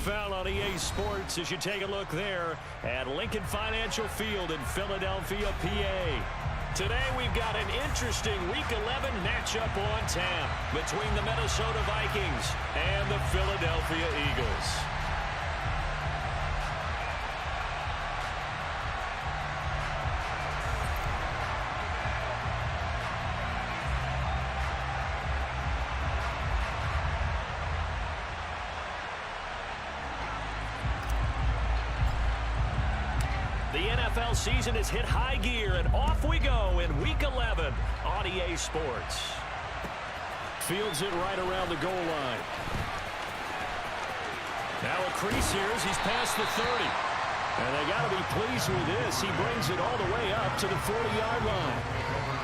NFL on EA Sports as you take a look there at Lincoln Financial Field in Philadelphia, PA. Today we've got an interesting Week 11 matchup on tap between the Minnesota Vikings and the Philadelphia Eagles. The NFL season has hit high gear, and off we go in Week 11 on EA Sports. Fields it right around the goal line. Now a crease here as he's past the 30. And they got to be pleased with this. He brings it all the way up to the 40-yard line.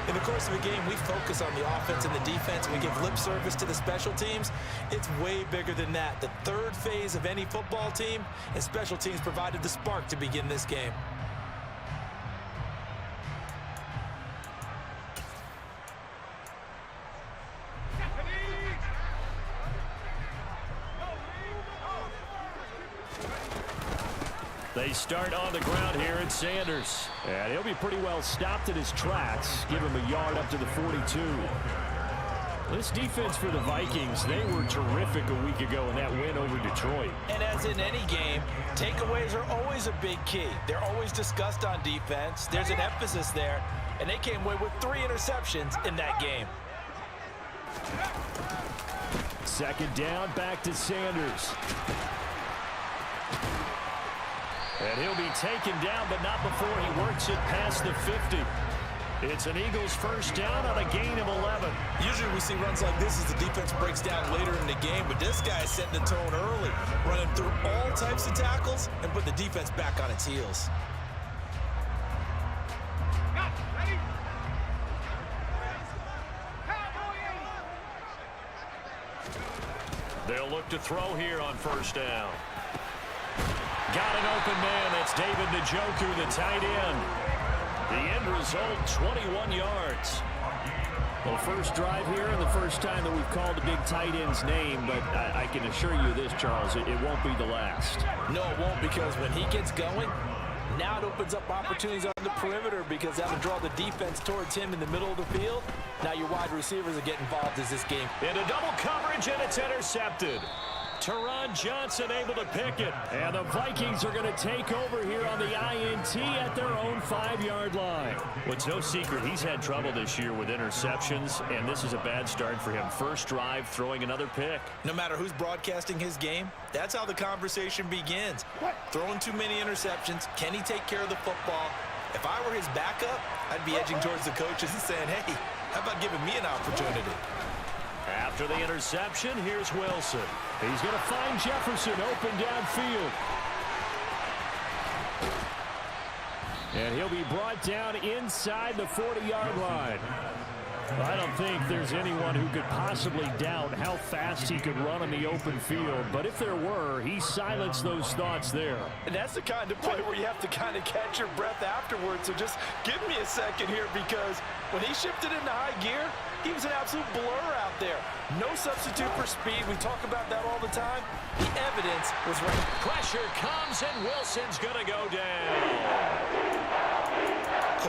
In the course of a game, we focus on the offense and the defense. We give lip service to the special teams. It's way bigger than that. The third phase of any football team, and special teams provided the spark to begin this game. They start on the ground here at Sanders. And he'll be pretty well stopped in his tracks. Give him a yard up to the 42. This defense for the Vikings, they were terrific a week ago in that win over Detroit. And as in any game, takeaways are always a big key. They're always discussed on defense. There's an emphasis there. And they came away with 3 interceptions in that game. Second down, back to Sanders. And he'll be taken down, but not before he works it past the 50. It's an Eagles first down on a gain of 11. Usually we see runs like this as the defense breaks down later in the game, but this guy is setting the tone early, running through all types of tackles and put the defense back on its heels. They'll look to throw here on first down. Got an open man. That's David Njoku, the tight end. The end result, 21 yards. Well, first drive here and the first time that we've called the big tight end's name, but I can assure you this, Charles, it won't be the last. No, it won't, because when he gets going, now it opens up opportunities on the perimeter because that'll draw the defense towards him in the middle of the field. Now your wide receivers will get involved as this game. Into double coverage, and it's intercepted. Teron Johnson able to pick it. And the Vikings are going to take over here on the INT at their own 5-yard line. Well, it's no secret he's had trouble this year with interceptions, and this is a bad start for him. First drive, throwing another pick. No matter who's broadcasting his game, that's how the conversation begins. Throwing too many interceptions. Can he take care of the football? If I were his backup, I'd be edging towards the coaches and saying, hey, how about giving me an opportunity? After the interception, here's Wilson. He's going to find Jefferson open downfield. And he'll be brought down inside the 40-yard line. I don't think there's anyone who could possibly doubt how fast he could run on the open field. But if there were, he silenced those thoughts there. And that's the kind of play where you have to kind of catch your breath afterwards. So just give me a second here, because when he shifted into high gear, he was an absolute blur out there. No substitute for speed. We talk about that all the time. The evidence was right. Pressure comes, and Wilson's going to go down.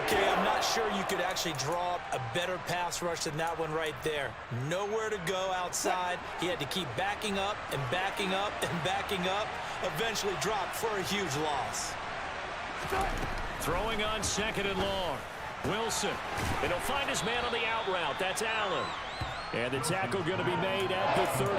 Okay, I'm not sure you could actually draw up a better pass rush than that one right there. Nowhere to go outside. He had to keep backing up and backing up and backing up. Eventually dropped for a huge loss. Throwing on second and long. Wilson. And he'll find his man on the out route. That's Allen. And the tackle going to be made at the 38.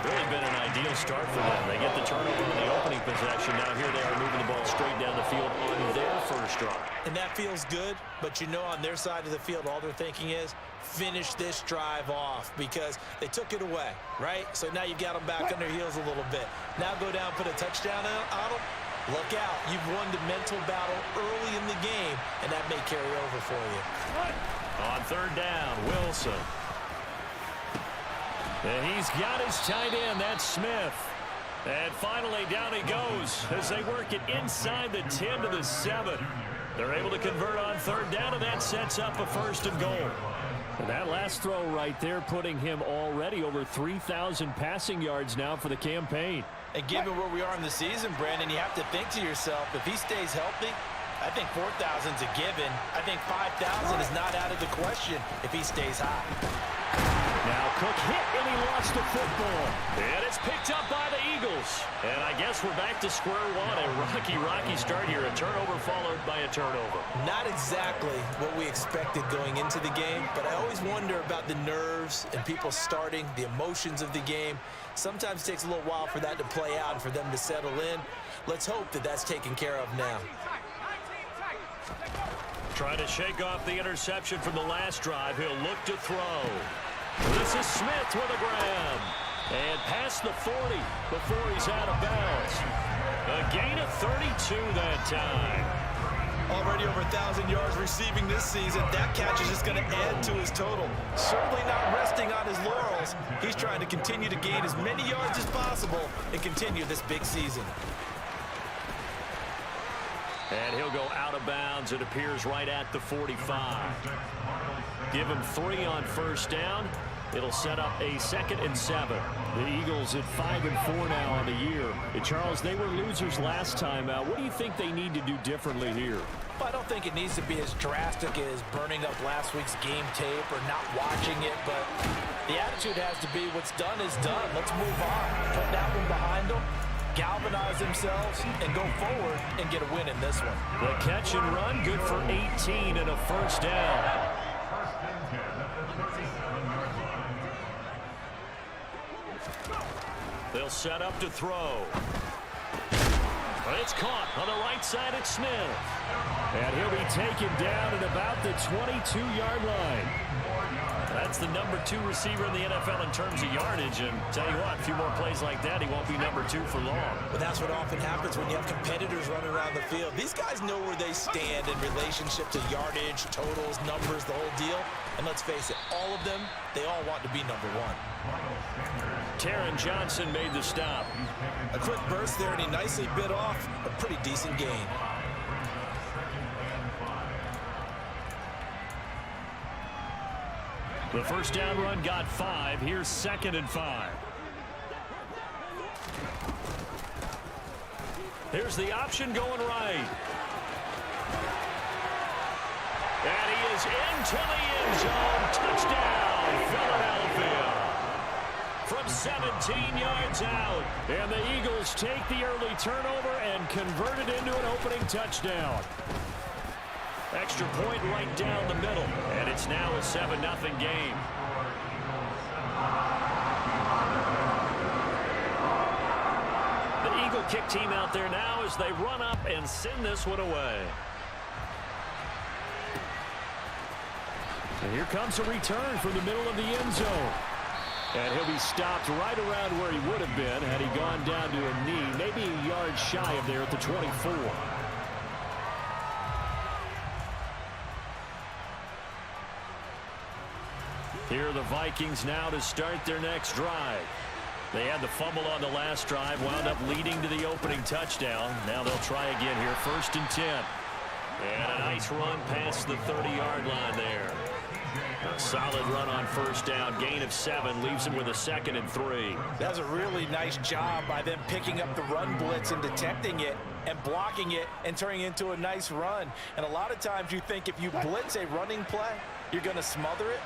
Really been an ideal start for them. They get the turnover in the opening possession. Now here they are moving the ball straight down the field on their first drive. And that feels good, but you know on their side of the field, all they're thinking is finish this drive off because they took it away, right? So now you got them back on their heels a little bit. Now go down, put a touchdown on them. Look out. You've won the mental battle early in the game, and that may carry over for you. On third down, Wilson. And he's got his tight end. That's Smith. And finally, down he goes as they work it inside the 10 to the 7. They're able to convert on third down, and that sets up a first and goal. And that last throw right there putting him already over 3,000 passing yards now for the campaign. And given where we are in the season, Brandon, you have to think to yourself, if he stays healthy, I think 4,000 is a given. I think 5,000 is not out of the question if he stays high. Now Cook hit and he lost the football. And it's picked up by the Eagles. And I guess we're back to square one. A rocky start here. A turnover followed by a turnover. Not exactly what we expected going into the game, but I always wonder about the nerves and people starting, the emotions of the game. Sometimes it takes a little while for that to play out and for them to settle in. Let's hope that that's taken care of now. Trying to shake off the interception from the last drive. He'll look to throw. This is Smith with a grab. And past the 40 before he's out of bounds. A gain of 32 that time. Already over 1,000 yards receiving this season. That catch is just going to add to his total. Certainly not resting on his laurels. He's trying to continue to gain as many yards as possible and continue this big season. And he'll go out of bounds, it appears, right at the 45. Give him 3 on first down. It'll set up a 2nd and 7. The Eagles at 5-4 now on the year. And Charles, they were losers last time out. What do you think they need to do differently here? Well, I don't think it needs to be as drastic as burning up last week's game tape or not watching it, but the attitude has to be what's done is done. Let's move on. Put that one behind them. Galvanize themselves and go forward and get a win in this one. The catch and run, good for 18 and a first down. They'll set up to throw. It's caught on the right side at Smith. And he'll be taken down at about the 22-yard line. That's the number 2 receiver in the NFL in terms of yardage. And tell you what, a few more plays like that, he won't be number 2 for long. But that's what often happens when you have competitors running around the field. These guys know where they stand in relationship to yardage, totals, numbers, the whole deal. And let's face it, all of them, they all want to be number 1. Taron Johnson made the stop. A quick burst there, and he nicely bit off a pretty decent gain. The first down run got 5. Here's 2nd and 5. Here's the option going right. And he is into the end zone. Touchdown, Philadelphia. From 17 yards out. And the Eagles take the early turnover and convert it into an opening touchdown. Extra point right down the middle. And it's now a 7-0 game. The Eagle kick team out there now as they run up and send this one away. And here comes a return from the middle of the end zone. And he'll be stopped right around where he would have been had he gone down to a knee, maybe a yard shy of there at the 24. Here are the Vikings now to start their next drive. They had the fumble on the last drive, wound up leading to the opening touchdown. Now they'll try again here, 1st and 10. And a nice run past the 30-yard line there. A solid run on first down, gain of 7, leaves him with a 2nd and 3. That's a really nice job by them picking up the run blitz and detecting it and blocking it and turning it into a nice run. And a lot of times you think if you blitz a running play, you're going to smother it.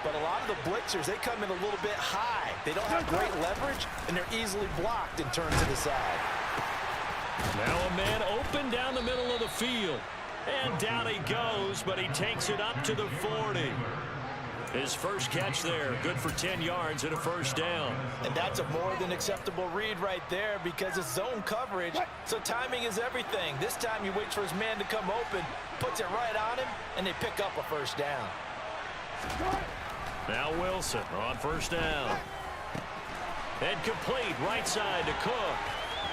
But a lot of the blitzers, they come in a little bit high. They don't have great leverage, and they're easily blocked and turned to the side. Now a man open down the middle of the field. And down he goes, but he takes it up to the 40. His first catch there, good for 10 yards and a first down. And that's a more than acceptable read right there because it's zone coverage, so timing is everything. This time he waits for his man to come open, puts it right on him, and they pick up a first down. Now Wilson on first down. And complete right side to Cook.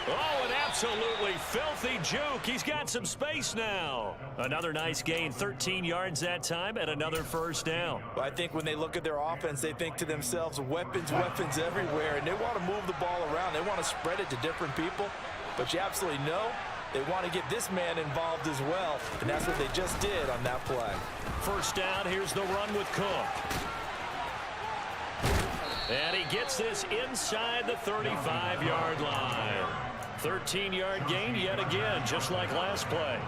Oh, an absolutely filthy juke. He's got some space now. Another nice gain, 13 yards that time, and another first down. Well, I think when they look at their offense, they think to themselves, weapons everywhere, and they want to move the ball around. They want to spread it to different people, but you absolutely know they want to get this man involved as well, and that's what they just did on that play. First down, here's the run with Cook. And he gets this inside the 35-yard line. 13-yard gain yet again, just like last play.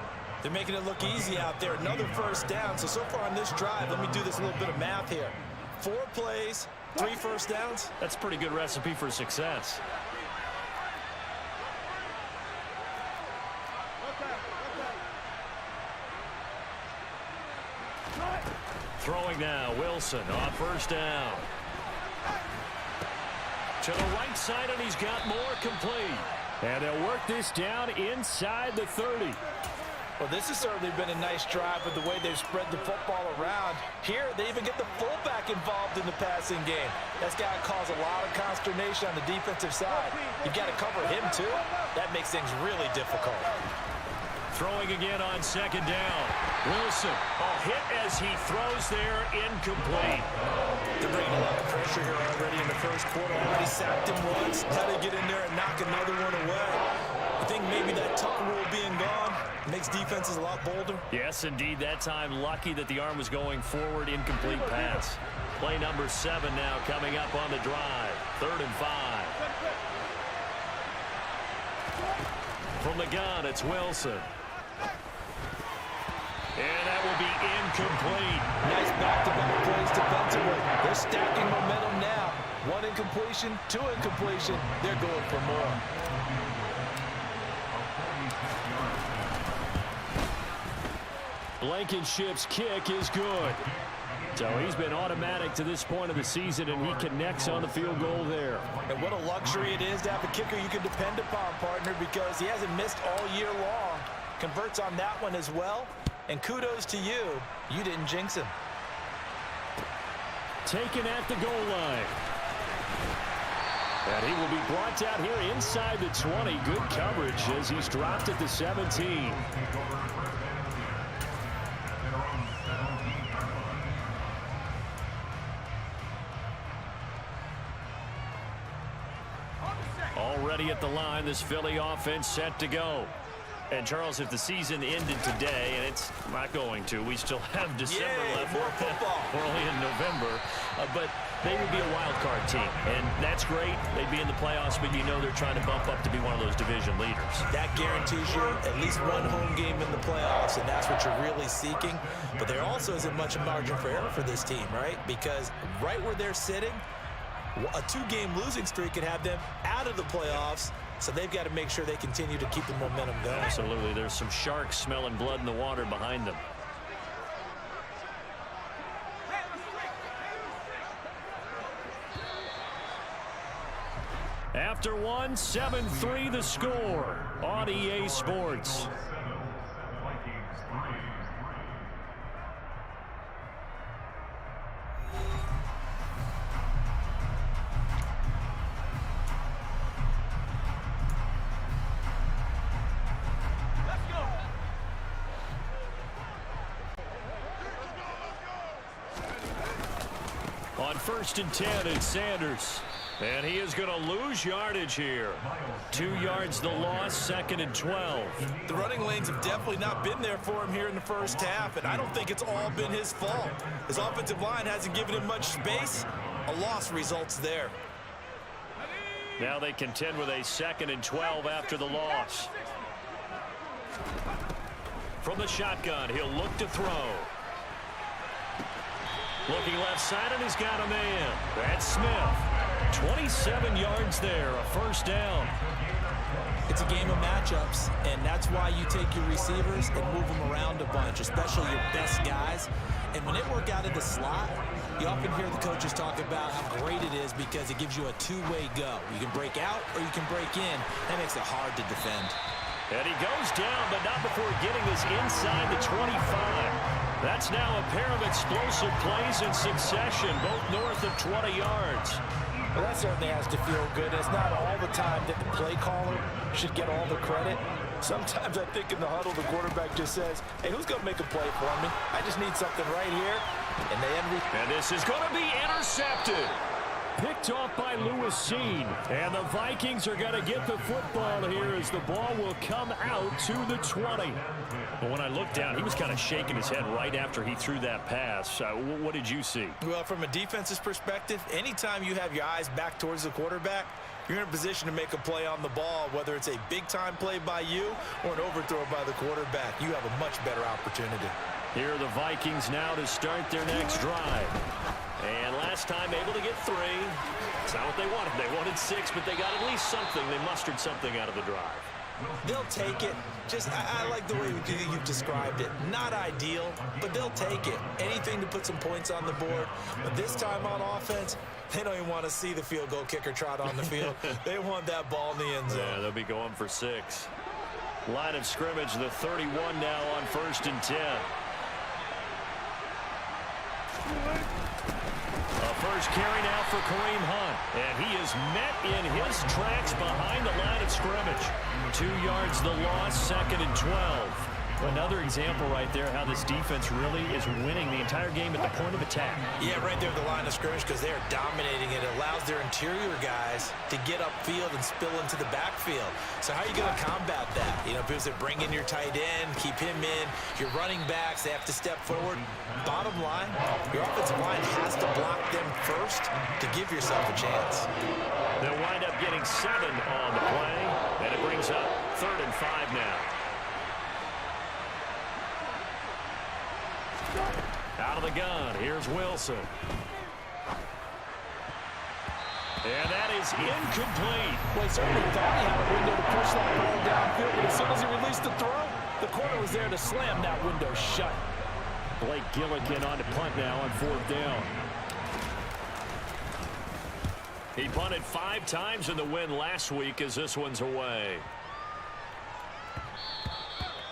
They're making it look easy out there. Another first down. So far on this drive, let me do this little bit of math here. 4 plays, 3 first downs. That's a pretty good recipe for success. Throwing now, Wilson on first down. To the right side, and he's got more complete. And they'll work this down inside the 30. Well, this has certainly been a nice drive with the way they've spread the football around. Here, they even get the fullback involved in the passing game. That's got to cause a lot of consternation on the defensive side. You've got to cover him, too. That makes things really difficult. Throwing again on second down. Wilson, a hit as he throws there, incomplete. They're bringing a lot of pressure here already in the first quarter. Already sacked him once. Got to get in there and knock another one away. I think maybe that Tucker rule being gone makes defenses a lot bolder. Yes, indeed. That time, lucky that the arm was going forward. Incomplete pass. Play number 7 now coming up on the drive. 3rd and 5. From the gun, it's Wilson. And that will be incomplete. Nice back-to-back plays defensively. They're stacking momentum now. 1 incompletion, 2 incompletion. They're going for more. Blankenship's kick is good. So he's been automatic to this point of the season, and he connects on the field goal there. And what a luxury it is to have a kicker you can depend upon, partner, because he hasn't missed all year long. Converts on that one as well. And kudos to you. You didn't jinx him. Taken at the goal line. And he will be brought out here inside the 20. Good coverage as he's dropped at the 17. Already at the line, this Philly offense set to go. And, Charles, if the season ended today, and it's not going to, we still have December left. More football. We're only in November. But they would be a wild card team, and that's great. They'd be in the playoffs, but you know they're trying to bump up to be one of those division leaders. That guarantees you at least 1 home game in the playoffs, and that's what you're really seeking. But there also isn't much margin for error for this team, right? Because right where they're sitting, a 2-game losing streak could have them out of the playoffs. So they've got to make sure they continue to keep the momentum going. Absolutely. There's some sharks smelling blood in the water behind them. After 1, 7-3 the score on EA Sports. On 1st and 10, it's Sanders. And he is going to lose yardage here. 2 yards the loss, 2nd and 12. The running lanes have definitely not been there for him here in the first half, and I don't think it's all been his fault. His offensive line hasn't given him much space. A loss results there. Now they contend with a 2nd and 12 after the loss. From the shotgun, he'll look to throw. Looking left side, and he's got a man. That's Smith. 27 yards there, a 1st down. It's a game of matchups, and that's why you take your receivers and move them around a bunch, especially your best guys. And when they work out of the slot, you often hear the coaches talk about how great it is because it gives you a 2-way go. You can break out or you can break in. That makes it hard to defend. And he goes down, but not before getting this inside the 25. That's now a pair of explosive plays in succession, both north of 20 yards. Well, that certainly has to feel good. It's not all the time that the play caller should get all the credit. Sometimes I think in the huddle, the quarterback just says, hey, who's going to make a play for me? I just need something right here. And this is going to be intercepted. picked off by Lewis Seen. And the Vikings are going to get the football here as the ball will come out to the 20. Well, when I looked down, he was kind of shaking his head right after he threw that pass. What did you see? Well, from a defense's perspective, anytime you have your eyes back towards the quarterback, you're in a position to make a play on the ball, whether it's a big-time play by you or an overthrow by the quarterback. You have a much better opportunity. Here are the Vikings now to start their next drive. And last time able to get 3. It's not what they wanted. They wanted 6, but they got at least something. They mustered something out of the drive. They'll take it. I like the way you've described it. Not ideal, but they'll take it. Anything to put some points on the board. But this time on offense, they don't even want to see the field goal kicker trot on the field. They want that ball in the end zone. Yeah, they'll be going for 6. Line of scrimmage, the 31 now on 1st and 10. A first carry now for Kareem Hunt. And he is met in his tracks behind the line of scrimmage. 2 yards the loss, 2nd and 12. Another example right there how this defense really is winning the entire game at the point of attack. Yeah, right there at the line of scrimmage because they're dominating it. It allows their interior guys to get upfield and spill into the backfield. So how are you going to combat that? You know, because they bring in your tight end, keep him in. Your running backs, they have to step forward. Bottom line, your offensive line has to block them first to give yourself a chance. They'll wind up getting 7 on the play, and it brings up 3rd and 5 now. Out of the gun, here's Wilson. And that is incomplete. Well, he certainly thought he had a window to push that ball downfield, but as soon as he released the throw, the corner was there to slam that window shut. Blake Gillikin on to punt now on 4th down. He punted 5 times in the win last week as this one's away.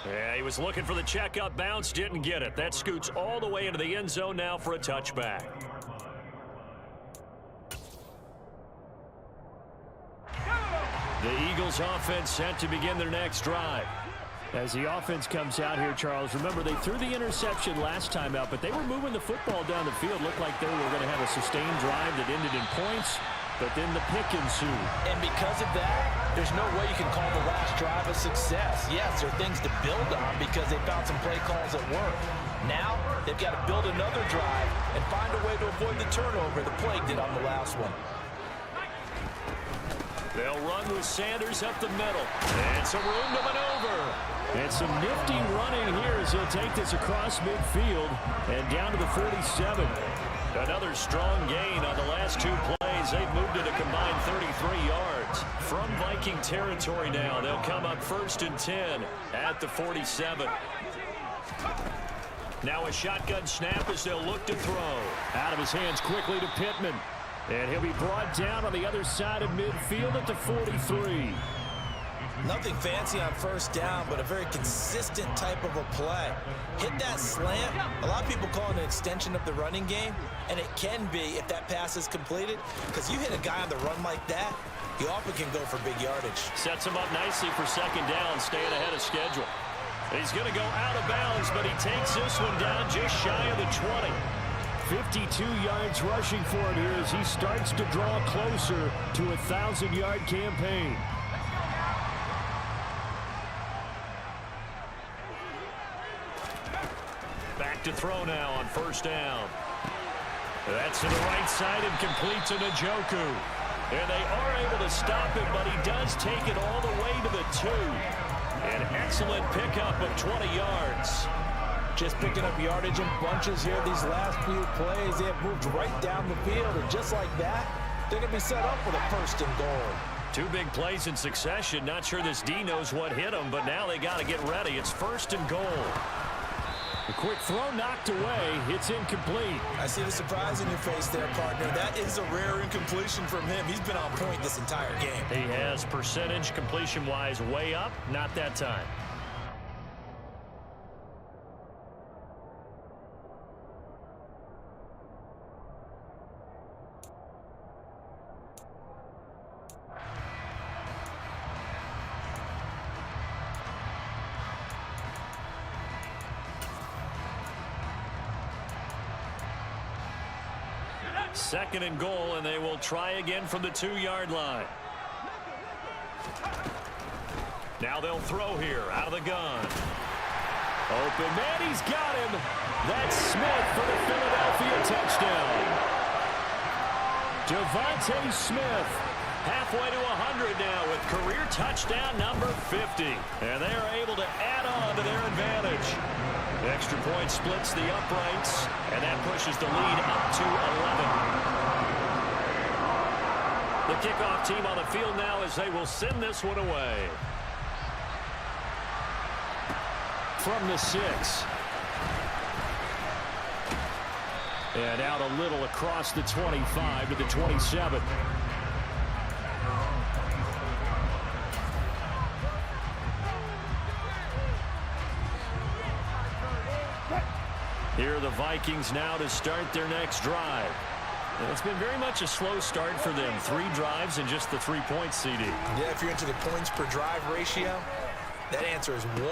Yeah, he was looking for the checkup bounce, didn't get it. That scoots all the way into the end zone now for a touchback. The Eagles offense set to begin their next drive. As the offense comes out here, Charles, remember they threw the interception last time out, but they were moving the football down the field. Looked like they were going to have a sustained drive that ended in points, but then the pick ensued. And because of that, there's no way you can call the last drive a success. Yes, there are things to build on because they found some play calls that work. Now, they've got to build another drive and find a way to avoid the turnover the plague did on the last one. They'll run with Sanders up the middle. And some room to maneuver. And some nifty running here as he'll take this across midfield and down to the 47. Another strong gain on the last 2 plays. They've moved it a combined 33 yards. From Viking territory now, they'll come up 1st and 10 at the 47. Now a shotgun snap as they'll look to throw. Out of his hands quickly to Pittman. And he'll be brought down on the other side of midfield at the 43. Nothing fancy on 1st down, but a very consistent type of a play. Hit that slant. A lot of people call it an extension of the running game, and it can be if that pass is completed, because you hit a guy on the run like that, he often can go for big yardage. Sets him up nicely for 2nd down, staying ahead of schedule. He's going to go out of bounds, but he takes this one down just shy of the 20. 52 yards rushing for him here as he starts to draw closer to a 1,000-yard campaign. Back to throw now on 1st down. That's to the right side and complete to Njoku. And they are able to stop him, but he does take it all the way to the 2. An excellent pickup of 20 yards. Just picking up yardage in bunches here these last few plays. They have moved right down the field, and just like that, they're going to be set up with a 1st and goal. 2 big plays in succession. Not sure this D knows what hit him, but now they got to get ready. It's 1st and goal. A quick throw knocked away. It's incomplete. I see the surprise in your face there, partner. That is a rare incompletion from him. He's been on point this entire game. He has percentage completion-wise way up. Not that time. 2nd and goal, and they will try again from the 2-yard line. Now they'll throw here out of the gun. Open man, he's got him. That's Smith for the Philadelphia touchdown. Devontae Smith, halfway to 100 now with career touchdown number 50. And they are able to add on to their advantage. The extra point splits the uprights, and that pushes the lead up to 11. The kickoff team on the field now as they will send this one away. From the 6. And out a little across the 25 to the 27. Here are the Vikings now to start their next drive. And it's been very much a slow start for them. 3 drives and just the 3 points, CD. Yeah, if you're into the points per drive ratio, that answer is 1.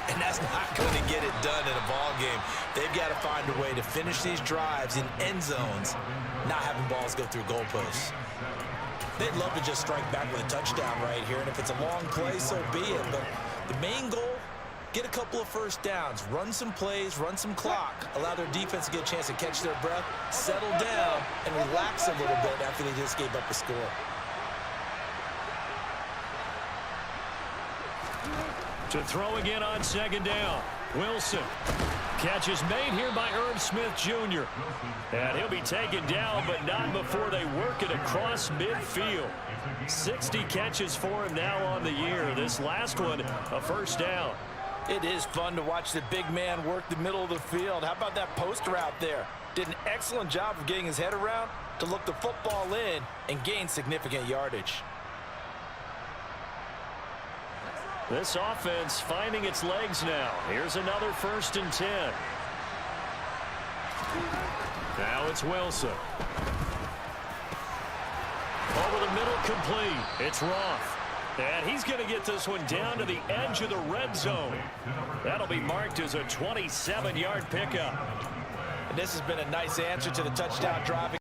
And that's not going to get it done in a ball game. They've got to find a way to finish these drives in end zones, not having balls go through goalposts. They'd love to just strike back with a touchdown right here, and if it's a long play, so be it. But the main goal, get a couple of first downs, run some plays, run some clock, allow their defense to get a chance to catch their breath, settle down, and relax a little bit after they just gave up a score. To throw again on 2nd down. Wilson. Catch is made here by Irv Smith Jr. And he'll be taken down, but not before they work it across midfield. 60 catches for him now on the year. This last one, a first down. It is fun to watch the big man work the middle of the field. How about that post route there? Did an excellent job of getting his head around to look the football in and gain significant yardage. This offense finding its legs now. Here's another 1st and 10. Now it's Wilson. Over the middle, complete. It's Roth. And he's going to get this one down to the edge of the red zone. That'll be marked as a 27-yard pickup. And this has been a nice answer to the touchdown drive.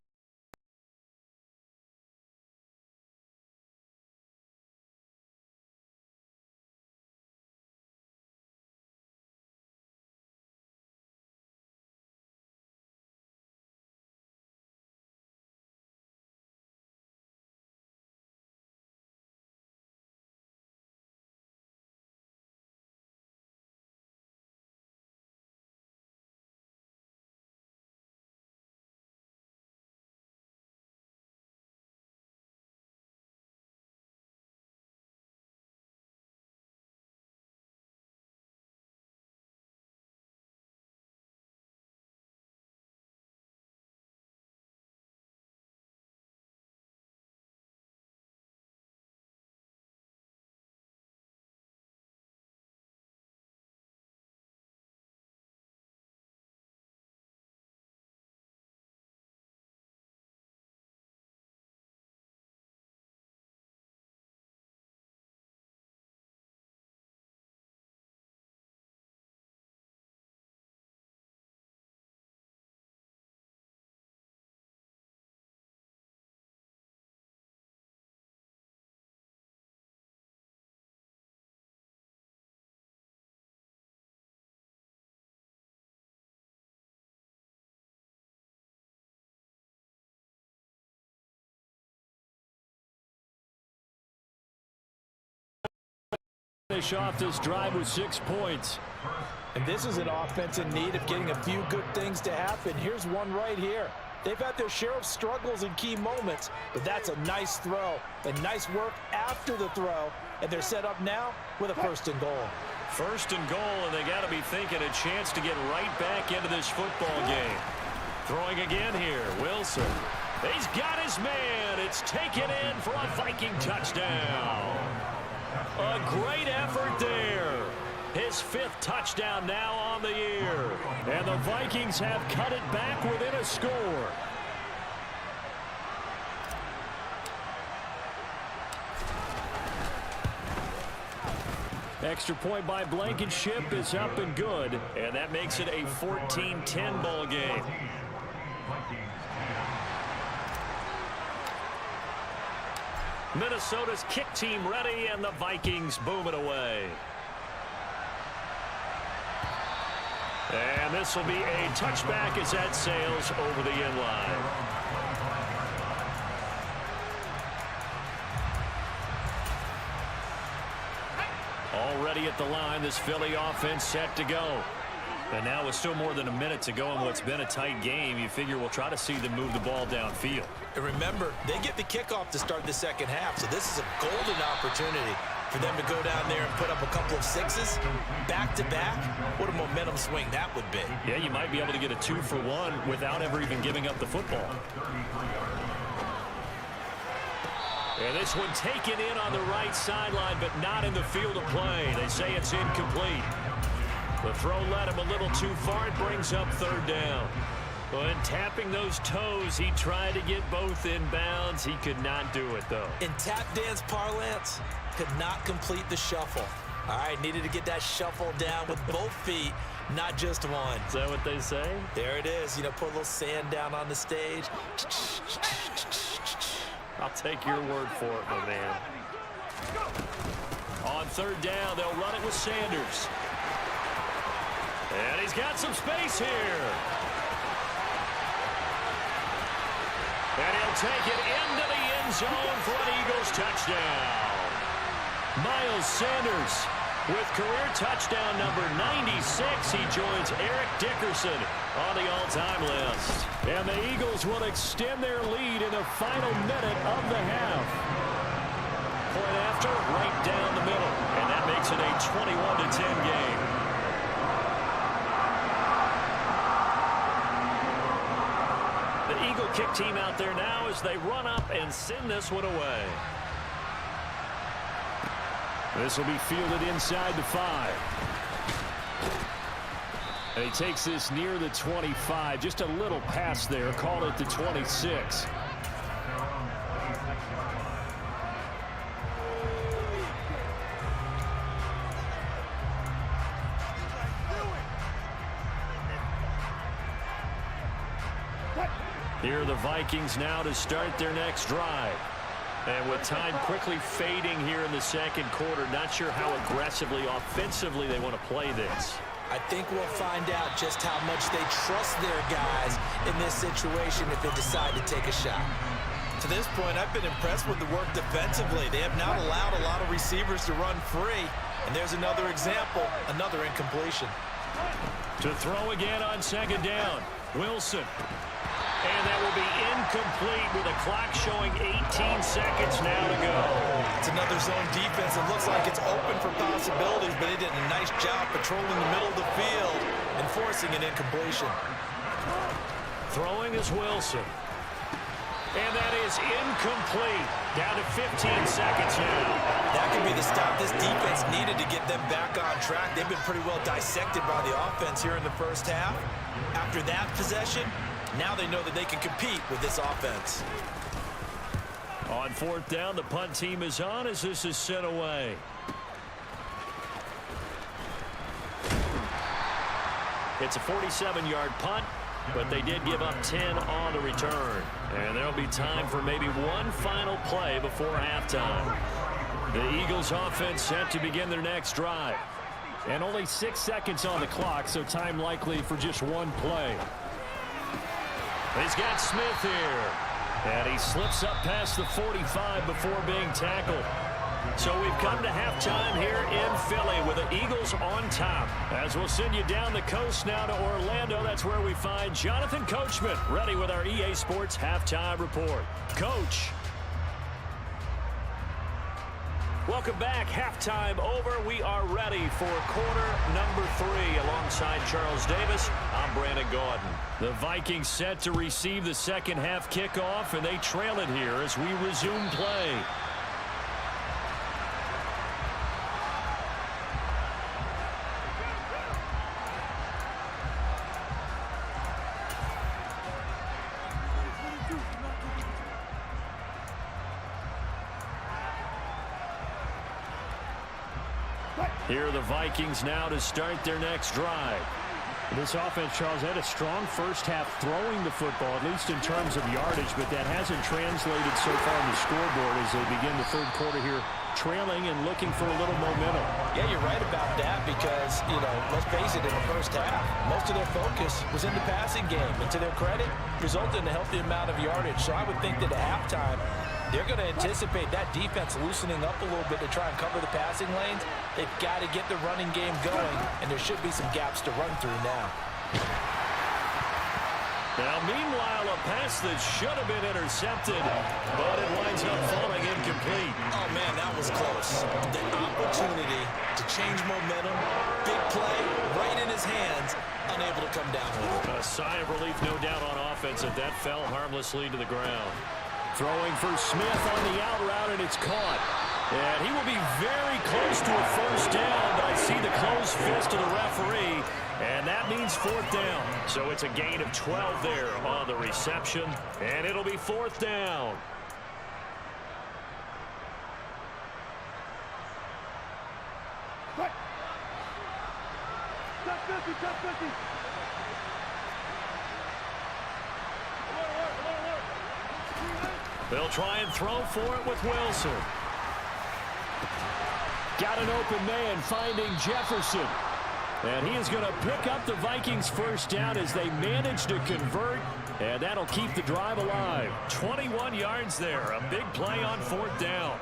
Finish off this drive with 6 points. And this is an offense in need of getting a few good things to happen. Here's one right here. They've had their share of struggles in key moments, but that's a nice throw and nice work after the throw. And they're set up now with a 1st and goal. 1st and goal, and they got to be thinking a chance to get right back into this football game. Throwing again here, Wilson. He's got his man. It's taken in for a Viking touchdown. A great effort there. His 5th touchdown now on the year. And the Vikings have cut it back within a score. Extra point by Blankenship is up and good. And that makes it a 14-10 ball game. Minnesota's kick team ready, and the Vikings boom it away. And this will be a touchback as that sails over the end line. Already at the line, this Philly offense set to go. And now with still more than a minute to go in what's been a tight game, you figure we'll try to see them move the ball downfield. And remember, they get the kickoff to start the second half, so this is a golden opportunity for them to go down there and put up a couple of sixes back-to-back. What a momentum swing that would be. Yeah, you might be able to get a 2-for-1 without ever even giving up the football. And this one taken in on the right sideline, but not in the field of play. They say it's incomplete. The throw led him a little too far. It brings up third down. When tapping those toes, he tried to get both in bounds. He could not do it, though. In tap dance parlance, could not complete the shuffle. All right, needed to get that shuffle down with both feet, not just one. Is that what they say? There it is. You know, put a little sand down on the stage. I'll take your word for it, my man. On third down, they'll run it with Sanders. And he's got some space here. And he'll take it into the end zone for an Eagles touchdown. Miles Sanders with career touchdown number 96. He joins Eric Dickerson on the all-time list. And the Eagles will extend their lead in the final minute of the half. Point after, right down the middle. And that makes it a 21-10 game. The Eagle kick team out there now as they run up and send this one away. This will be fielded inside the 5. And he takes this near the 25. Just a little pass there. Call it the 26. Here are the Vikings now to start their next drive. And with time quickly fading here in the second quarter, not sure how aggressively, offensively they want to play this. I think we'll find out just how much they trust their guys in this situation if they decide to take a shot. To this point, I've been impressed with the work defensively. They have not allowed a lot of receivers to run free. And there's another example, another incompletion. To throw again on second down, Wilson. And that will be incomplete with a clock showing 18 seconds now to go. It's another zone defense. It looks like it's open for possibilities, but they did a nice job patrolling the middle of the field and forcing an incompletion. Throwing is Wilson. And that is incomplete. Down to 15 seconds now. That could be the stop this defense needed to get them back on track. They've been pretty well dissected by the offense here in the first half. After that possession, now they know that they can compete with this offense. On fourth down, the punt team is on as this is sent away. It's a 47-yard punt, but they did give up 10 on the return. And there'll be time for maybe one final play before halftime. The Eagles offense set to begin their next drive. And only 6 seconds on the clock, so time likely for just one play. He's got Smith here. And he slips up past the 45 before being tackled. So we've come to halftime here in Philly with the Eagles on top. As we'll send you down the coast now to Orlando, that's where we find Jonathan Coachman ready with our EA Sports Halftime Report. Coach. Welcome back. Halftime over. We are ready for quarter number 3 alongside Charles Davis. I'm Brandon Gaudin. The Vikings set to receive the second half kickoff, and they trail it here as we resume play. Here are the Vikings now to start their next drive. This offense, Charles, had a strong first half throwing the football, at least in terms of yardage, but that hasn't translated so far on the scoreboard as they begin the third quarter here, trailing and looking for a little momentum. Yeah, you're right about that because, let's face it, in the first half, most of their focus was in the passing game. And to their credit, resulted in a healthy amount of yardage. So I would think that at halftime, they're going to anticipate that defense loosening up a little bit to try and cover the passing lanes. They've got to get the running game going, and there should be some gaps to run through now. Now, meanwhile, a pass that should have been intercepted, but it winds up falling incomplete. Oh, man, that was close. The opportunity to change momentum, big play, right in his hands, unable to come down with it. A sigh of relief, no doubt, on offense, that fell harmlessly to the ground. Throwing for Smith on the out route, and it's caught. And he will be very close to a first down, but I see the closed fist of the referee, and that means fourth down. So it's a gain of 12 there on the reception, and it'll be fourth down. They'll try and throw for it with Wilson. Got an open man finding Jefferson. And he is going to pick up the Vikings first down as they manage to convert. And that'll keep the drive alive. 21 yards there. A big play on fourth down.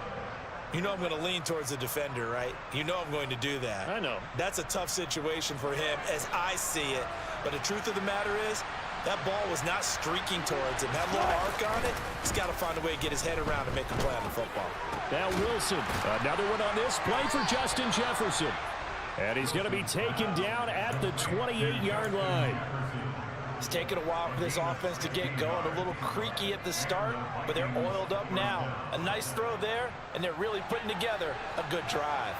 You know I'm going to lean towards the defender, right? You know I'm going to do that. I know. That's a tough situation for him as I see it. But the truth of the matter is, that ball was not streaking towards him. Had a little arc on it. He's got to find a way to get his head around and make a play on the football. Now Wilson, another one on this play for Justin Jefferson. And he's going to be taken down at the 28-yard line. It's taken a while for this offense to get going. A little creaky at the start, but they're oiled up now. A nice throw there, and they're really putting together a good drive.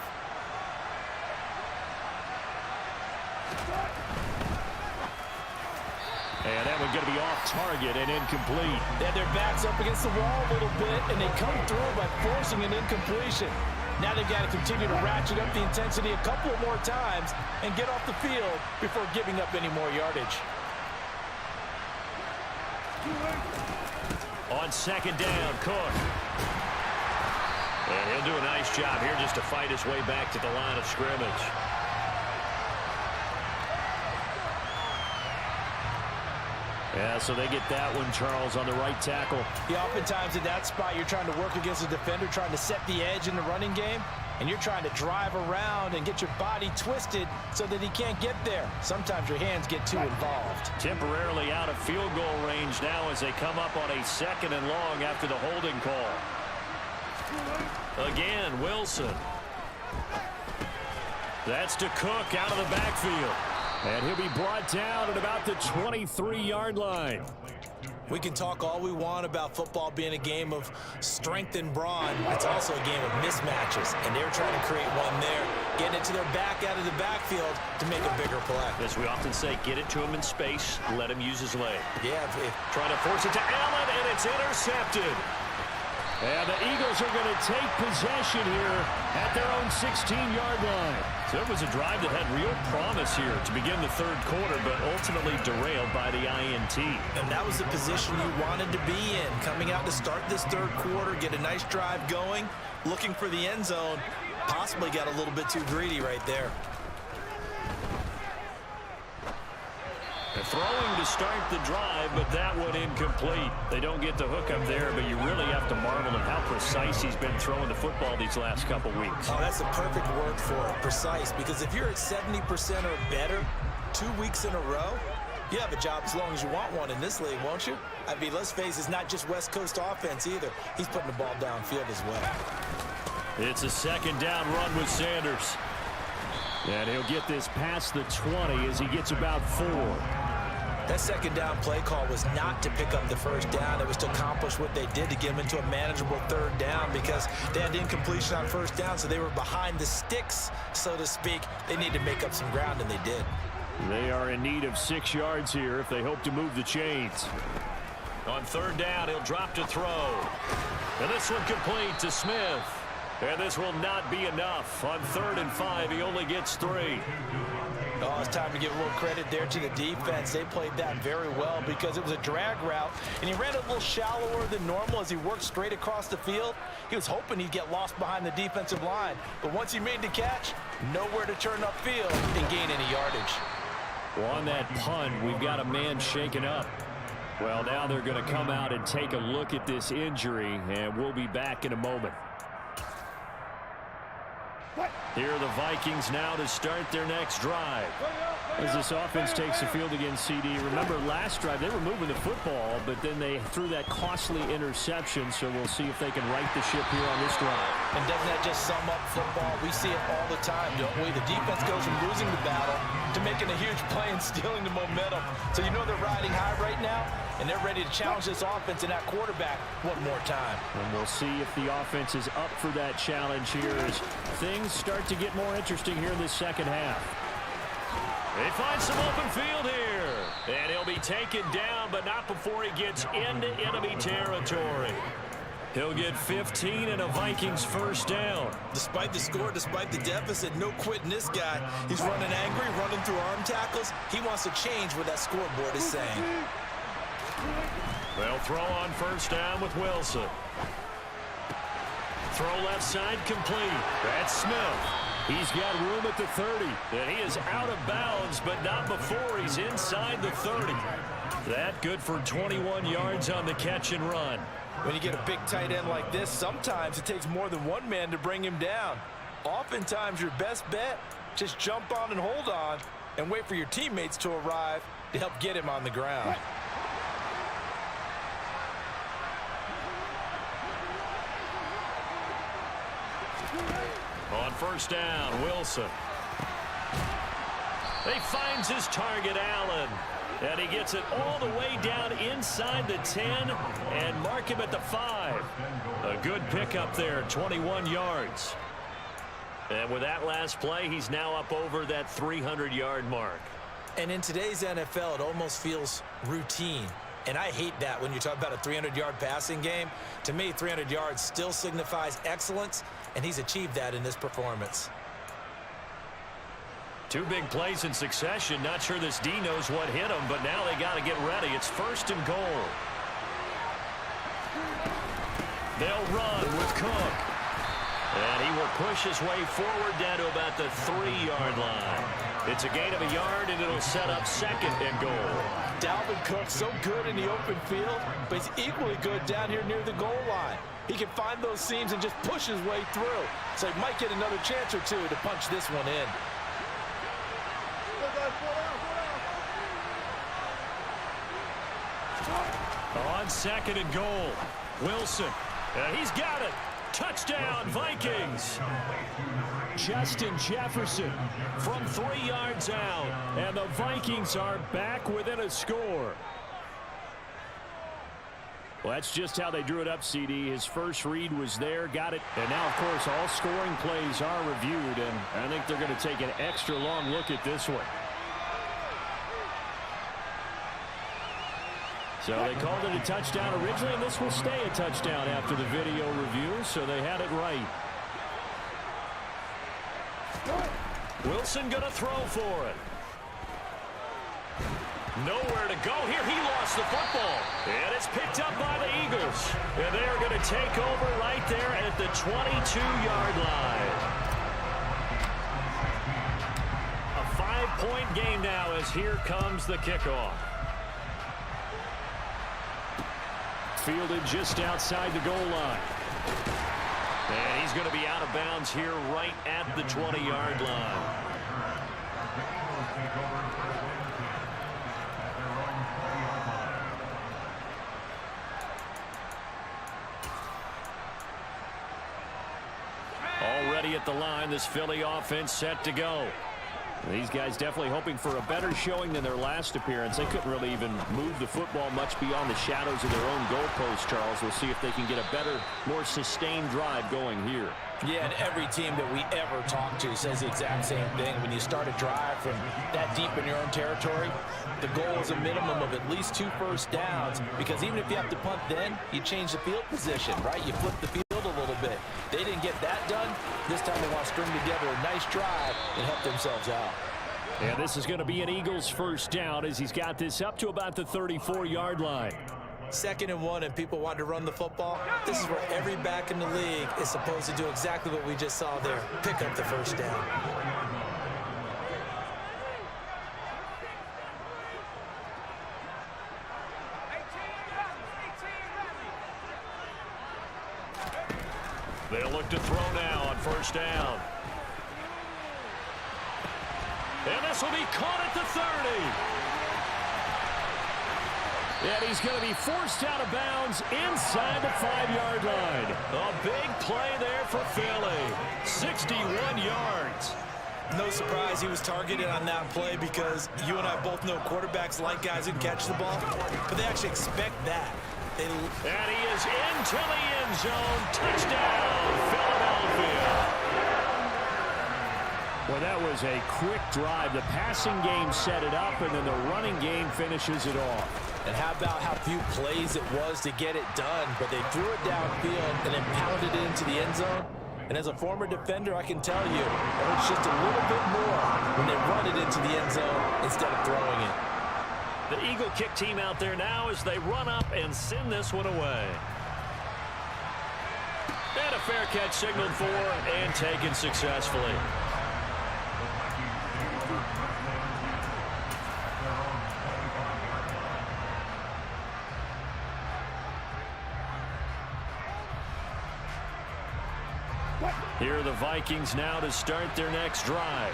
And that one's going to be off target and incomplete. They had their backs up against the wall a little bit, and they come through by forcing an incompletion. Now they've got to continue to ratchet up the intensity a couple more times and get off the field before giving up any more yardage. On second down, Cook. And he'll do a nice job here just to fight his way back to the line of scrimmage. Yeah, so they get that one, Charles, on the right tackle. Yeah, oftentimes in that spot, you're trying to work against a defender, trying to set the edge in the running game, and you're trying to drive around and get your body twisted so that he can't get there. Sometimes your hands get too involved. Temporarily out of field goal range now as they come up on a second and long after the holding call. Again, Wilson. That's to Cook out of the backfield. And he'll be brought down at about the 23-yard line. We can talk all we want about football being a game of strength and brawn. It's also a game of mismatches, and they're trying to create one there, getting it to their back out of the backfield to make a bigger play. As we often say, get it to him in space, let him use his leg. Yeah. Trying to force it to Allen, and it's intercepted. And the Eagles are going to take possession here at their own 16-yard line. So it was a drive that had real promise here to begin the third quarter, but ultimately derailed by the INT. And that was the position you wanted to be in, coming out to start this third quarter, get a nice drive going, looking for the end zone. Possibly got a little bit too greedy right there. They're throwing to start the drive, but that one incomplete. They don't get the hook up there, but you really have to marvel at how precise he's been throwing the football these last couple weeks. Oh, that's a perfect word for it, precise, because if you're at 70% or better 2 weeks in a row, you have a job as long as you want one in this league, won't you? I mean, let's face it, it's not just West Coast offense either. He's putting the ball downfield as well. It's a second down run with Sanders. And he'll get this past the 20 as he gets about 4. That second down play call was not to pick up the first down. It was to accomplish what they did to get them into a manageable third down because they had incompletion on first down, so they were behind the sticks, so to speak. They need to make up some ground, and they did. They are in need of 6 yards here if they hope to move the chains. On third down, he'll drop to throw. And this one complete to Smith. And this will not be enough. On 3rd and 5, he only gets 3. Oh, it's time to give a little credit there to the defense. They played that very well because it was a drag route, and he ran a little shallower than normal as he worked straight across the field. He was hoping he'd get lost behind the defensive line, but once he made the catch, nowhere to turn upfield and gain any yardage. Well, on that punt, we've got a man shaken up. Well, now they're going to come out and take a look at this injury, and we'll be back in a moment. Here are the Vikings now to start their next drive. As this offense takes the field against CD, remember last drive they were moving the football, but then they threw that costly interception, so we'll see if they can right the ship here on this drive. And doesn't that just sum up football? We see it all the time, don't we? The defense goes from losing the battle to making a huge play and stealing the momentum. So you know they're riding high right now, and they're ready to challenge this offense and that quarterback one more time. And we'll see if the offense is up for that challenge here as things start to get more interesting here in this second half. They find some open field here. And he'll be taken down, but not before he gets into enemy territory. He'll get 15 and a Vikings first down. Despite the score, despite the deficit, no quitting this guy. He's running angry, running through arm tackles. He wants to change what that scoreboard is saying. They'll throw on first down with Wilson. Throw left side complete. That's Smith. He's got room at the 30. And he is out of bounds, but not before he's inside the 30. That good for 21 yards on the catch and run. When you get a big tight end like this, sometimes it takes more than one man to bring him down. Oftentimes, your best bet, just jump on and hold on and wait for your teammates to arrive to help get him on the ground. On first down, Wilson. He finds his target, Allen. And he gets it all the way down inside the 10 and mark him at the 5. A good pickup there, 21 yards. And with that last play, he's now up over that 300-yard mark. And in today's NFL, it almost feels routine. And I hate that when you talk about a 300-yard passing game. To me, 300 yards still signifies excellence, and he's achieved that in this performance. Two big plays in succession. Not sure this D knows what hit him, but now they got to get ready. It's first and goal. They'll run with Cook. And he will push his way forward down to about the 3-yard line. It's a gain of a yard, and it'll set up second and goal. Dalvin Cook, so good in the open field, but he's equally good down here near the goal line. He can find those seams and just push his way through. So he might get another chance or two to punch this one in. On second and goal, Wilson. He's got it. Touchdown, Vikings. Justin Jefferson from 3 yards out. And the Vikings are back within a score. Well, that's just how they drew it up, CD. His first read was there, got it. And now, of course, all scoring plays are reviewed. And I think they're going to take an extra long look at this one. So they called it a touchdown originally, and this will stay a touchdown after the video review, so they had it right. Wilson going to throw for it. Nowhere to go here. He lost the football. And it's picked up by the Eagles. And they are going to take over right there at the 22-yard line. A 5-point game now as here comes the kickoff. Fielded just outside the goal line. And he's going to be out of bounds here right at the 20-yard line. Already at the line, this Philly offense set to go. These guys definitely hoping for a better showing than their last appearance. They couldn't really even move the football much beyond the shadows of their own goalpost, Charles. We'll see if they can get a better, more sustained drive going here. Yeah, and every team that we ever talk to says the exact same thing. When you start a drive from that deep in your own territory, the goal is a minimum of at least 2 first downs, because even if you have to punt then, you change the field position, right? You flip the field a little bit. They didn't get that done. This time they want to string together a nice drive and help themselves out. And this is going to be an Eagles first down as he's got this up to about the 34-yard line. 2nd and 1, and people want to run the football. This is where every back in the league is supposed to do exactly what we just saw there. Pick up the first down. They'll look to throw now on first down. And this will be caught at the 30. And he's going to be forced out of bounds inside the 5-yard line. A big play there for Philly. 61 yards. No surprise he was targeted on that play because you and I both know quarterbacks like guys who catch the ball, but they actually expect that. And he is into the end zone. Touchdown, Philadelphia. Well, that was a quick drive. The passing game set it up, and then the running game finishes it off. And how about how few plays it was to get it done, but they threw it downfield and then pounded it into the end zone. And as a former defender, I can tell you, it hurts just a little bit more when they run it into the end zone instead of throwing it. The Eagle kick team out there now as they run up and send this one away. And a fair catch signaled for and taken successfully. Here are the Vikings now to start their next drive.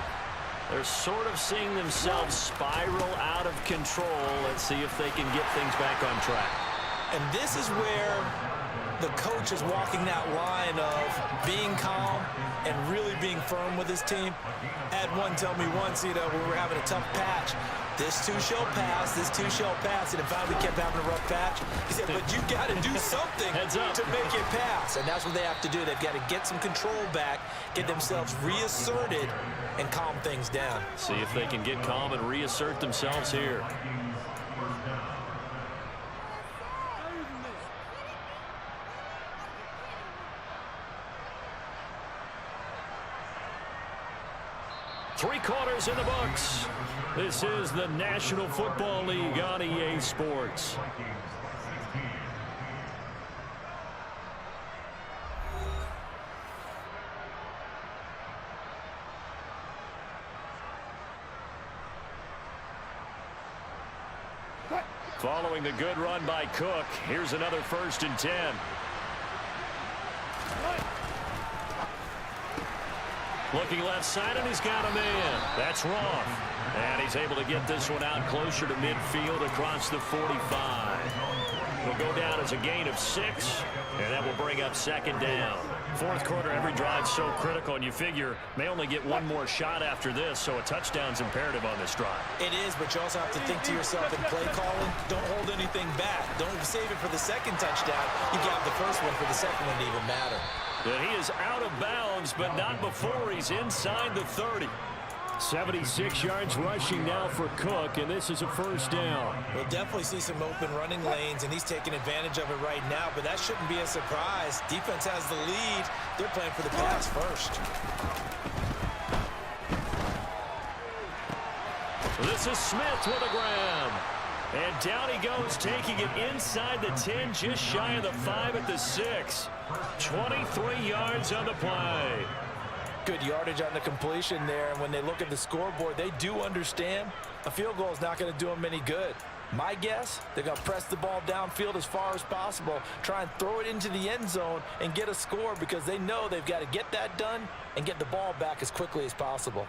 They're sort of seeing themselves spiral out of control. Let's see if they can get things back on track. And this is where the coach is walking that line of being calm and really being firm with his team. I had one tell me once, we were having a tough patch. This too shall pass, this too shall pass, and it finally kept having a rough patch. He said, but you got to do something to make it pass. And that's what they have to do. They've got to get some control back, get themselves reasserted, and calm things down. See if they can get calm and reassert themselves here. Three quarters in the books. This is the National Football League on EA Sports. Following the good run by Cook, here's another 1st and 10. Looking left side, and he's got a man. That's wrong. And he's able to get this one out closer to midfield across the 45. Will go down as a gain of 6, and that will bring up 2nd down. 4th quarter, every drive's so critical, and you figure may only get one more shot after this, so a touchdown's imperative on this drive. It is, but you also have to think to yourself in play calling, don't hold anything back. Don't save it for the 2nd touchdown. You got the first one for the 2nd one to even matter. And he is out of bounds, but not before he's inside the 30. 76 yards rushing now for Cook, and this is a 1st down. We'll definitely see some open running lanes, and he's taking advantage of it right now, but that shouldn't be a surprise. Defense has the lead. They're playing for the pass first. This is Smith with a grab. And down he goes, taking it inside the 10, just shy of the 5 at the 6. 23 yards on the play. Good yardage on the completion there, and when they look at the scoreboard, they do understand a field goal is not going to do them any good. My guess, they're going to press the ball downfield as far as possible, try and throw it into the end zone and get a score because they know they've got to get that done and get the ball back as quickly as possible.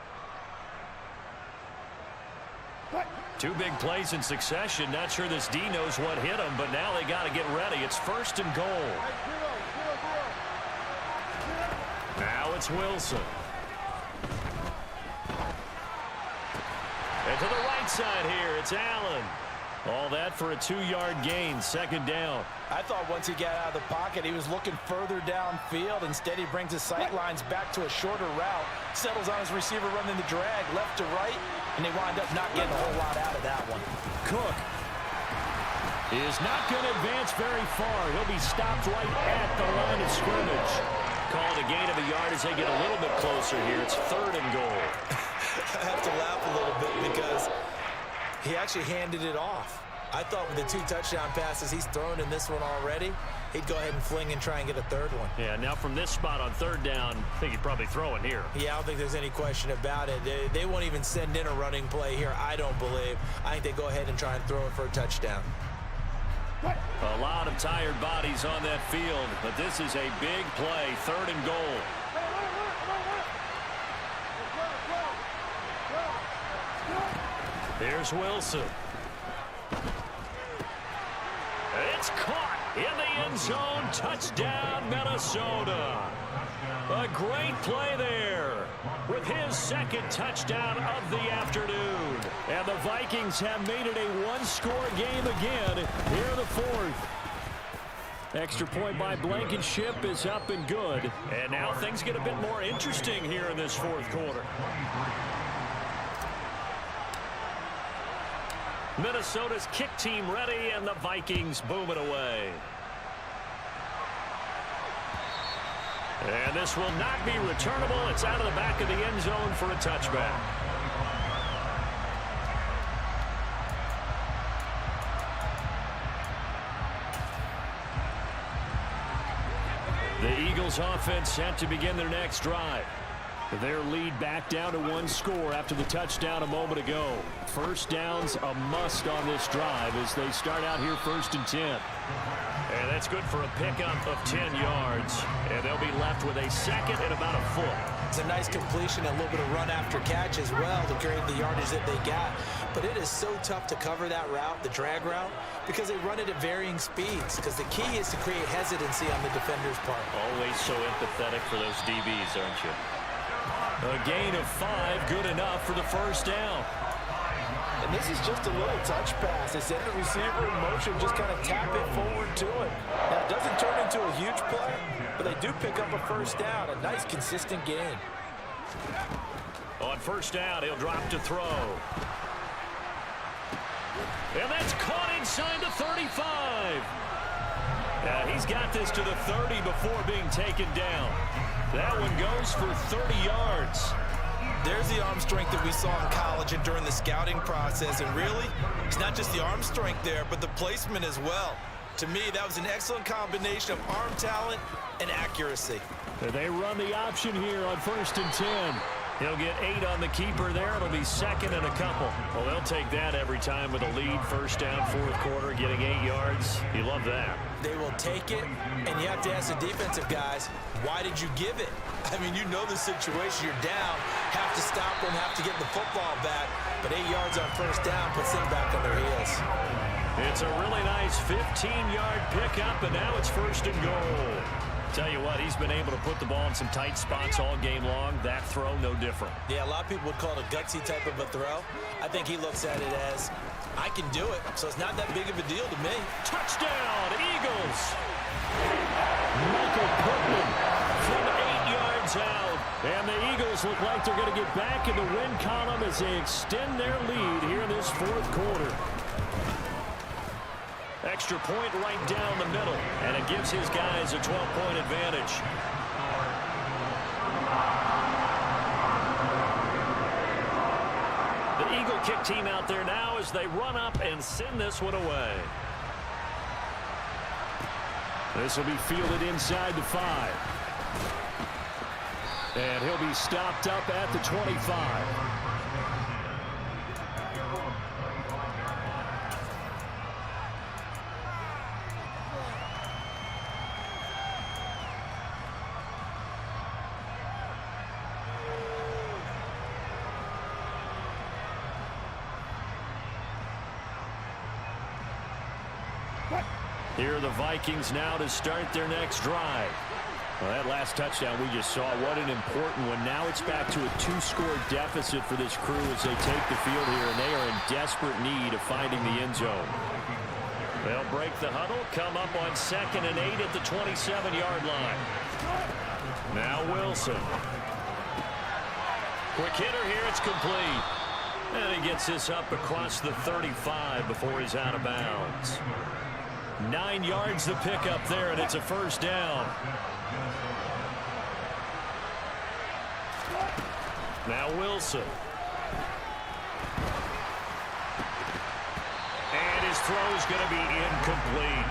Two big plays in succession. Not sure this D knows what hit him, but now they got to get ready. It's 1st and goal. Now it's Wilson. And to the right side here, it's Allen. All that for a 2-yard gain, 2nd down. I thought once he got out of the pocket, he was looking further downfield. Instead, he brings his sight lines back to a shorter route, settles on his receiver running the drag left to right, and they wind up not getting a whole lot out of that one. Cook is not going to advance very far. He'll be stopped right at the line of scrimmage. Called a gain of a yard as they get a little bit closer here. It's 3rd and goal. I have to laugh a little bit because he actually handed it off. I thought with the 2 touchdown passes he's thrown in this one already, he'd go ahead and fling and try and get a third one. Yeah, now from this spot on 3rd down, I think he'd probably throw it here. Yeah, I don't think there's any question about it. They won't even send in a running play here, I don't believe. I think they go ahead and try and throw it for a touchdown. A lot of tired bodies on that field, but this is a big play, 3rd and goal. Here's Wilson. It's caught in the end zone. Touchdown, Minnesota. A great play there with his 2nd touchdown of the afternoon. And the Vikings have made it a 1-score game again here in the 4th. Extra point by Blankenship is up and good. And now things get a bit more interesting here in this 4th quarter. Minnesota's kick team ready, and the Vikings boom it away. And this will not be returnable. It's out of the back of the end zone for a touchback. The Eagles offense set to begin their next drive. Their lead back down to 1 score after the touchdown a moment ago. 1st down's a must on this drive as they start out here 1st and 10. And that's good for a pickup of 10 yards. And they'll be left with a 2nd and about a foot. It's a nice completion and a little bit of run after catch as well to create the yardage that they got. But it is so tough to cover that route, the drag route, because they run it at varying speeds. Because the key is to create hesitancy on the defender's part. Always so empathetic for those DBs, aren't you? A gain of 5, good enough for the 1st down. And this is just a little touch pass. They send the receiver in motion, just kind of tap it forward to it. Now, it doesn't turn into a huge play, but they do pick up a 1st down. A nice, consistent gain. On 1st down, he'll drop to throw. And that's caught inside the 35. Now, he's got this to the 30 before being taken down. That one goes for 30 yards. There's the arm strength that we saw in college and during the scouting process. And really, it's not just the arm strength there, but the placement as well. To me, that was an excellent combination of arm talent and accuracy. They run the option here on 1st and 10. He'll get 8 on the keeper there. It'll be 2nd and a couple. Well, they'll take that every time with a lead. 1st down, 4th quarter, getting 8 yards. You love that. They will take it, and you have to ask the defensive guys, why did you give it? I mean, you know the situation. You're down, have to stop them, have to get the football back. But 8 yards on 1st down puts them back on their heels. It's a really nice 15-yard pickup, and now it's 1st and goal. Tell you what, he's been able to put the ball in some tight spots all game long. That throw, no different. Yeah, a lot of people would call it a gutsy type of a throw. I think he looks at it as, I can do it, so it's not that big of a deal to me. Touchdown, Eagles! Michael Pittman from 8 yards out. And the Eagles look like they're going to get back in the win column as they extend their lead here in this 4th quarter. Extra point right down the middle, and it gives his guys a 12-point advantage. The Eagle kick team out there now as they run up and send this one away. This will be fielded inside the 5. And he'll be stopped up at the 25. Here are the Vikings now to start their next drive. Well, that last touchdown we just saw, what an important one. Now it's back to a 2-score deficit for this crew as they take the field here, and they are in desperate need of finding the end zone. They'll break the huddle, come up on 2nd and 8 at the 27-yard line. Now Wilson. Quick hitter here, it's complete. And he gets this up across the 35 before he's out of bounds. 9 yards the pickup there, and it's a 1st down. Now Wilson. throw's going to be incomplete.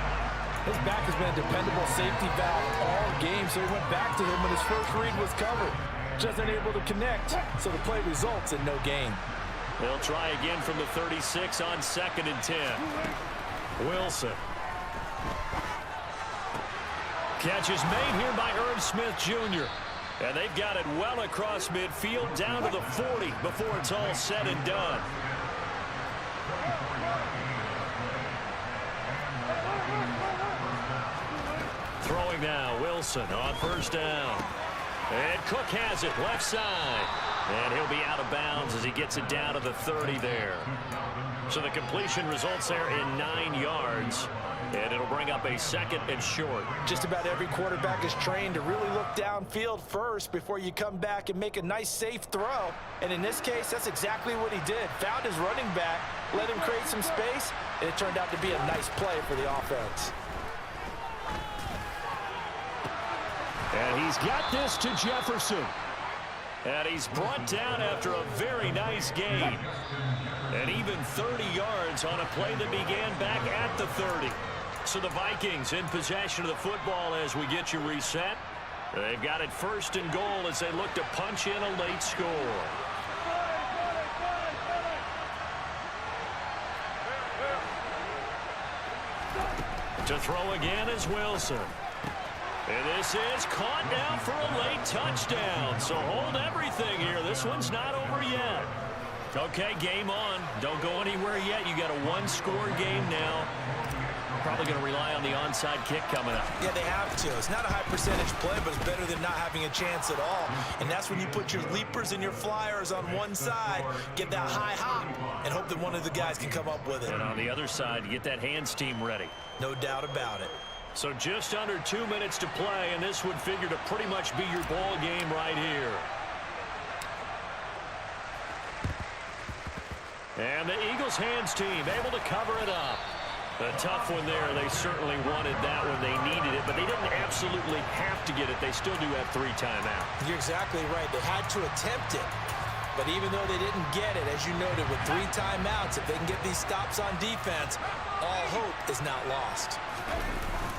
His back has been a dependable safety valve all game, so he went back to him when his first read was covered. Just unable to connect, so the play results in no gain. They'll try again from the 36 on 2nd and 10. Wilson. Catch is made here by Irv Smith Jr. And they've got it well across midfield down to the 40 before it's all said and done. Throwing now, Wilson on 1st down. And Cook has it left side. And he'll be out of bounds as he gets it down to the 30 there. So the completion results there in 9 yards. And it'll bring up a 2nd and short. Just about every quarterback is trained to really look downfield first before you come back and make a nice, safe throw. And in this case, that's exactly what he did. Found his running back, let him create some space, and it turned out to be a nice play for the offense. And he's got this to Jefferson. And he's brought down after a very nice gain. And even 30 yards on a play that began back at the 30. So the Vikings in possession of the football as we get you reset. They've got it 1st and goal as they look to punch in a late score. To throw again is Wilson. And this is caught now for a late touchdown. So hold everything here. This one's not over yet. Okay, game on. Don't go anywhere yet. You got a 1-score game now. Probably going to rely on the onside kick coming up. Yeah, they have to. It's not a high percentage play, but it's better than not having a chance at all. And that's when you put your leapers and your flyers on one side, get that high hop, and hope that one of the guys can come up with it. And on the other side, you get that hands team ready. No doubt about it. So just under 2 minutes to play, and this would figure to pretty much be your ball game right here. And the Eagles hands team able to cover it up. A tough one there. They certainly wanted that when they needed it, but they didn't absolutely have to get it. They still do have 3 timeouts. You're exactly right. They had to attempt it. But even though they didn't get it, as you noted, with 3 timeouts, if they can get these stops on defense, all hope is not lost.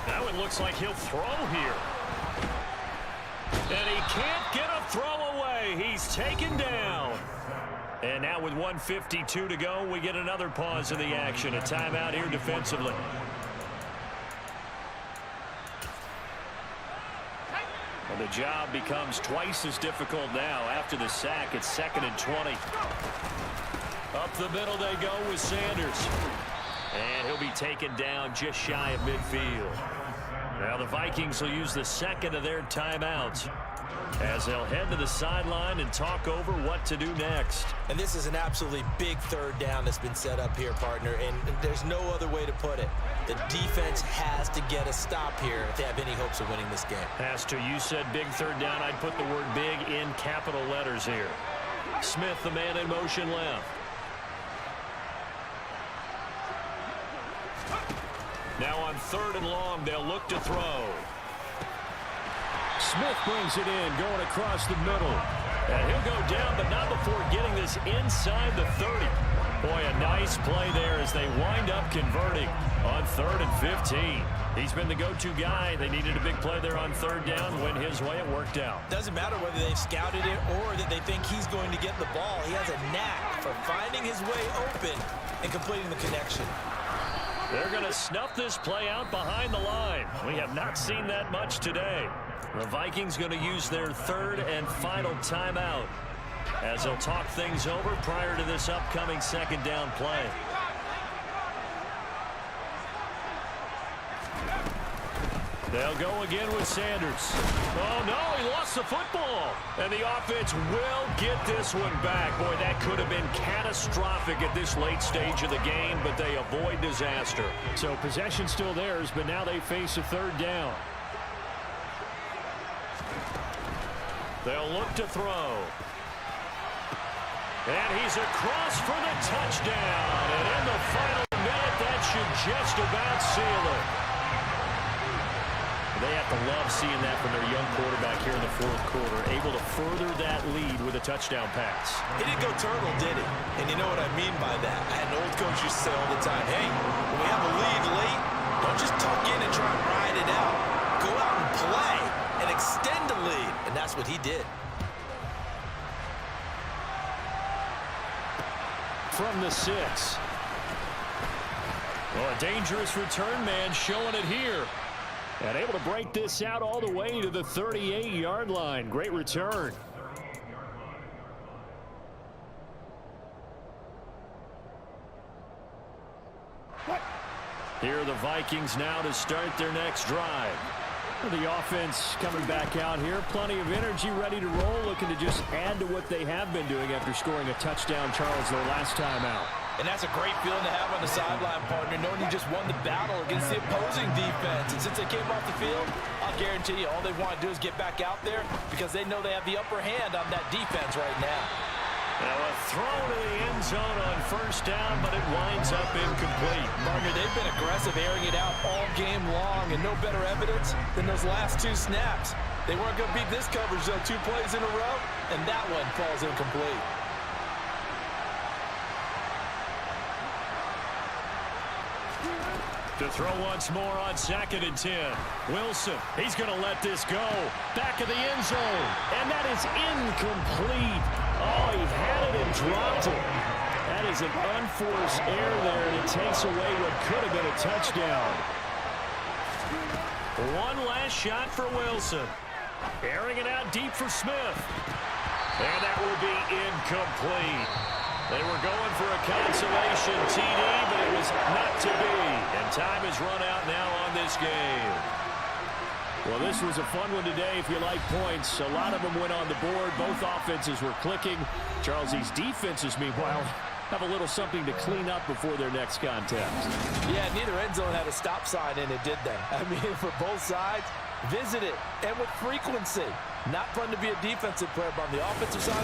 That one looks like he'll throw here. And he can't get a throw away. He's taken down. And now with 1:52 to go, we get another pause in the action. A timeout here defensively. And the job becomes twice as difficult now. After the sack, it's 2nd and 20. Up the middle they go with Sanders. And he'll be taken down just shy of midfield. Now the Vikings will use the 2nd of their timeouts as they'll head to the sideline and talk over what to do next. And this is an absolutely big 3rd down that's been set up here, partner, and there's no other way to put it. The defense has to get a stop here if they have any hopes of winning this game. Has to. You said big 3rd down. I'd put the word big in capital letters here. Smith, the man in motion left. Now on 3rd and long, they'll look to throw. Smith brings it in, going across the middle. And he'll go down, but not before getting this inside the 30. Boy, a nice play there as they wind up converting on 3rd and 15. He's been the go-to guy. They needed a big play there on 3rd down. Went his way, it worked out. Doesn't matter whether they've scouted it or that they think he's going to get the ball. He has a knack for finding his way open and completing the connection. They're going to snuff this play out behind the line. We have not seen that much today. The Vikings going to use their 3rd and final timeout as they'll talk things over prior to this upcoming 2nd down play. They'll go again with Sanders. Oh, no, he lost the football. And the offense will get this one back. Boy, that could have been catastrophic at this late stage of the game, but they avoid disaster. So possession still theirs, but now they face a 3rd down. They'll look to throw. And he's across for the touchdown. And in the final minute, that should just about seal it. They have to love seeing that from their young quarterback here in the fourth quarter, able to further that lead with a touchdown pass. He didn't go turtle, did he? And you know what I mean by that. I had an old coach used to say all the time, hey, when we have a lead late, don't just tuck in and try and ride it out. Go out and play and extend the lead. And that's what he did. From the 6. Well, a dangerous return man showing it here. And able to break this out all the way to the 38-yard line. Great return. Here are the Vikings now to start their next drive. The offense coming back out here. Plenty of energy, ready to roll, looking to just add to what they have been doing after scoring a touchdown, Charles, their last time out. And that's a great feeling to have on the sideline, partner, knowing you just won the battle against the opposing defense. And since they came off the field, I'll guarantee you all they want to do is get back out there because they know they have the upper hand on that defense right now. Now a throw to the end zone on first down, but it winds up incomplete. Partner, they've been aggressive, airing it out all game long, and no better evidence than those last 2 snaps. They weren't going to beat this coverage, though, 2 plays in a row, and that one falls incomplete. To throw once more on 2nd and 10. Wilson, he's going to let this go. Back of the end zone. And that is incomplete. Oh, he had it and dropped it. That is an unforced error there, and it takes away what could have been a touchdown. One last shot for Wilson. Airing it out deep for Smith. And that will be incomplete. They were going for a consolation TD, but it was not to be. And time has run out now on this game. Well, this was a fun one today if you like points. A lot of them went on the board. Both offenses were clicking. Charles, these defenses, meanwhile, have a little something to clean up before their next contest. Yeah, neither end zone had a stop sign in it, did they? I mean, for both sides, visit it, and with frequency. Not fun to be a defensive player, but on the offensive side,